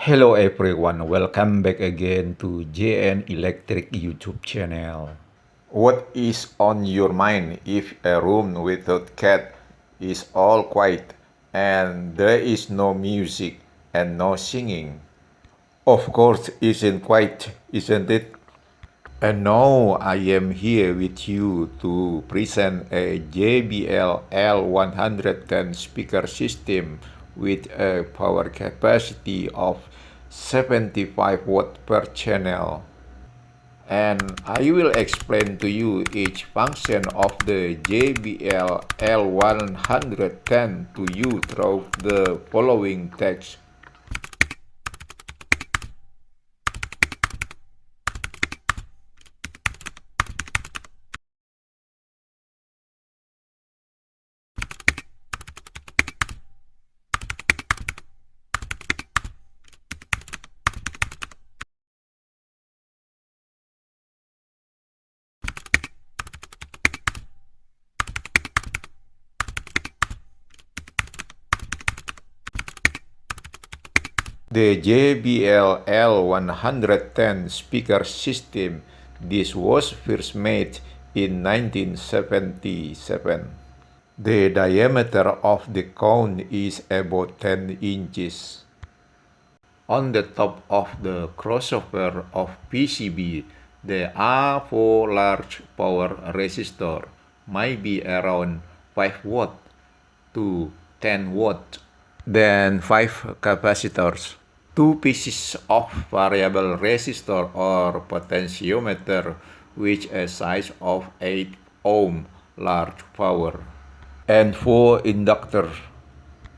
Hello everyone, welcome back again to JN Electric YouTube channel. What is on your mind if a room without cat is all quiet and there is no music and no singing? Of course, isn't quiet, isn't it? And now I am here with you to present a JBL L110 speaker system with a power capacity of 75 watt per channel. And I will explain to you each function of the JBL L110 to you through the following text. The JBL L110 speaker system, this was first made in 1977. The diameter of the cone is about 10 inches. On the top of the crossover of PCB, there are 4 large power resistors, might be around 5 watt to 10 watt, then 5 capacitors. 2 pieces of variable resistor or potentiometer with a size of 8 ohm large power, and 4 inductors.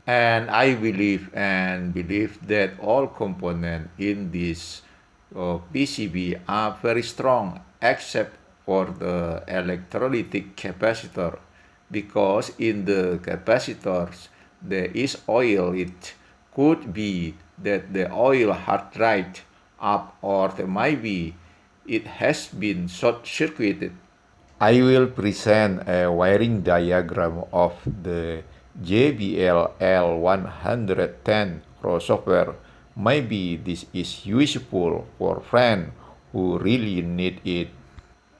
And I believe that all components in this PCB are very strong except for the electrolytic capacitor, because in the capacitors there is oil. It could be that the oil had dried up, or there might be it has been short-circuited. I will present a wiring diagram of the JBL L110 crossover. Maybe this is useful for friends who really need it.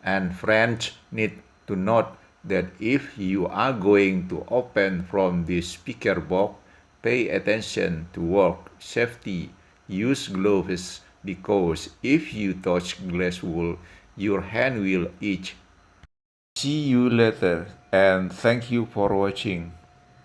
And friends need to note that if you are going to open from this speaker box, pay attention to work safety. Use gloves, because if you touch glass wool, your hand will itch. See you later, and thank you for watching.